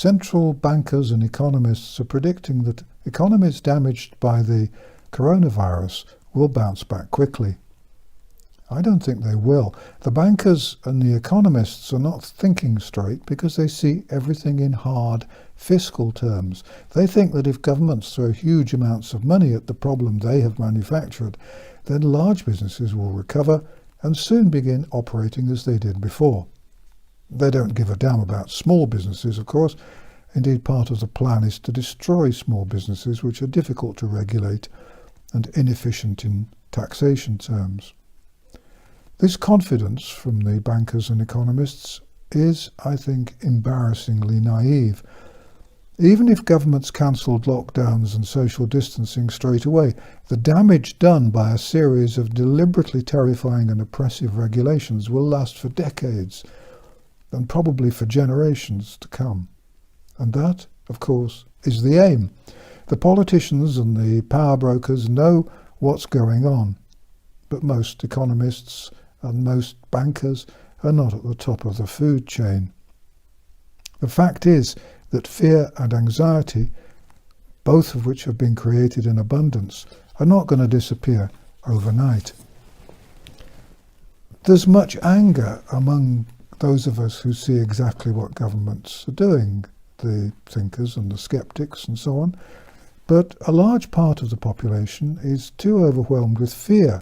Central bankers and economists are predicting that economies damaged by the coronavirus will bounce back quickly. I don't think they will. The bankers and the economists are not thinking straight because they see everything in hard fiscal terms. They think that if governments throw huge amounts of money at the problem they have manufactured, then large businesses will recover and soon begin operating as they did before. They don't give a damn about small businesses, of course. Indeed, part of the plan is to destroy small businesses which are difficult to regulate and inefficient in taxation terms. This confidence from the bankers and economists is, I think, embarrassingly naive. Even if governments cancelled lockdowns and social distancing straight away, the damage done by a series of deliberately terrifying and oppressive regulations will last for decades, and probably for generations to come. And that, of course, is the aim. The politicians and the power brokers know what's going on, but most economists and most bankers are not at the top of the food chain. The fact is that fear and anxiety, both of which have been created in abundance, are not going to disappear overnight. There's much anger among those of us who see exactly what governments are doing, the thinkers and the skeptics and so on, but a large part of the population is too overwhelmed with fear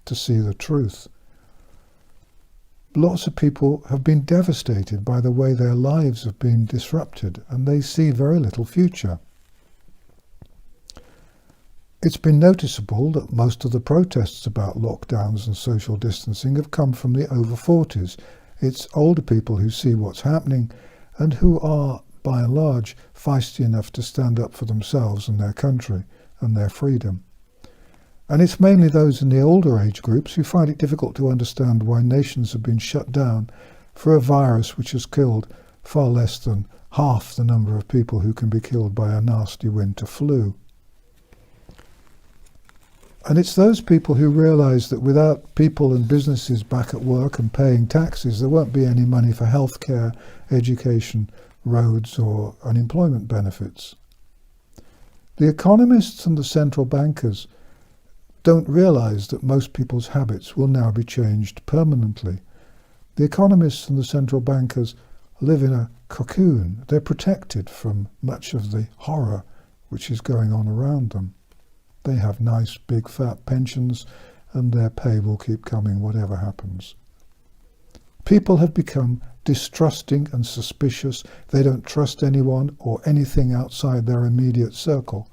to see the truth. Lots of people have been devastated by the way their lives have been disrupted, and they see very little future. It's been noticeable that most of the protests about lockdowns and social distancing have come from the over 40s. It's older people who see what's happening and who are, by and large, feisty enough to stand up for themselves and their country and their freedom. And it's mainly those in the older age groups who find it difficult to understand why nations have been shut down for a virus which has killed far less than half the number of people who can be killed by a nasty winter flu. And it's those people who realise that without people and businesses back at work and paying taxes, there won't be any money for healthcare, education, roads or unemployment benefits. The economists and the central bankers don't realise that most people's habits will now be changed permanently. The economists and the central bankers live in a cocoon. They're protected from much of the horror which is going on around them. They have nice big fat pensions and their pay will keep coming whatever happens. People have become distrusting and suspicious. They don't trust anyone or anything outside their immediate circle.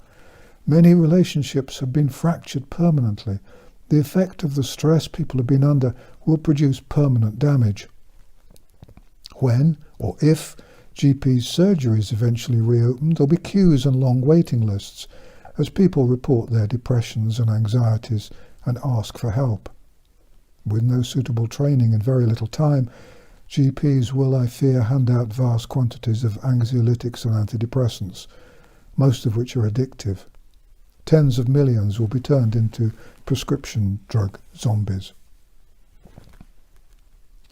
Many relationships have been fractured permanently. The effect of the stress people have been under will produce permanent damage. When, or if, GPs' surgeries eventually reopen, there'll be queues and long waiting lists as people report their depressions and anxieties and ask for help. With no suitable training and very little time, GPs will, I fear, hand out vast quantities of anxiolytics and antidepressants, most of which are addictive. Tens of millions will be turned into prescription drug zombies.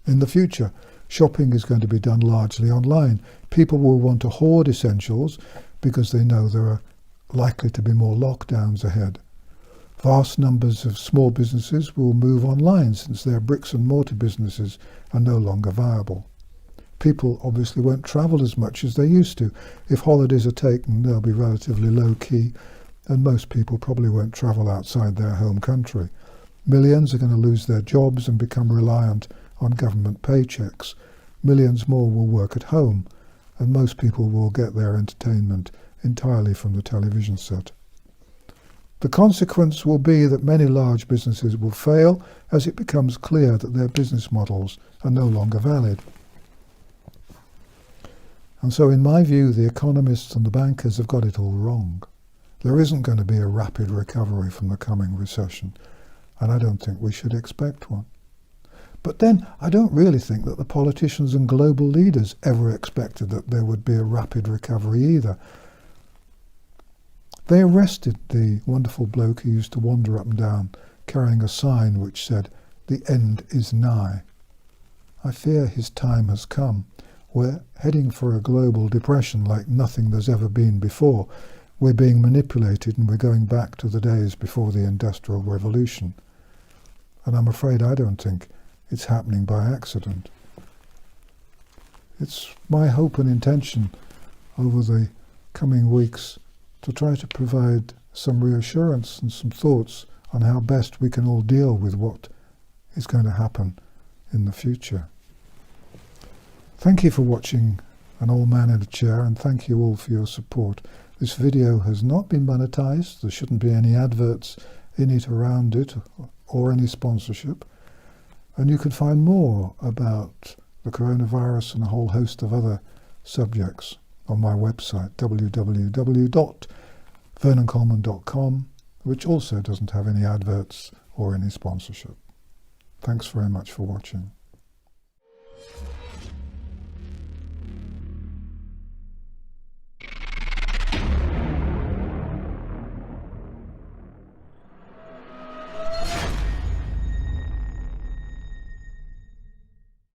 In the future, shopping is going to be done largely online. People will want to hoard essentials because they know there are likely to be more lockdowns ahead. Vast numbers of small businesses will move online since their bricks and mortar businesses are no longer viable. People obviously won't travel as much as they used to. If holidays are taken, they'll be relatively low-key, and most people probably won't travel outside their home country. Millions are going to lose their jobs and become reliant on government paychecks. Millions more will work at home, and most people will get their entertainment entirely from the television set. The consequence will be that many large businesses will fail as it becomes clear that their business models are no longer valid. And so in my view, the economists and the bankers have got it all wrong. There isn't going to be a rapid recovery from the coming recession, and I don't think we should expect one. But then I don't really think that the politicians and global leaders ever expected that there would be a rapid recovery either. They arrested the wonderful bloke who used to wander up and down carrying a sign which said, "The end is nigh." I fear his time has come. we're heading for a global depression like nothing there's ever been before. We're being manipulated and we're going back to the days before the Industrial Revolution. And I'm afraid I don't think it's happening by accident. It's my hope and intention over the coming weeks to try to provide some reassurance and some thoughts on how best we can all deal with what is going to happen in the future. Thank you for watching An Old Man in a Chair, and thank you all for your support. This video has not been monetized. There shouldn't be any adverts in it, around it, or any sponsorship. And you can find more about the coronavirus and a whole host of other subjects on my website, www.vernoncoleman.com, which also doesn't have any adverts or any sponsorship. Thanks very much for watching.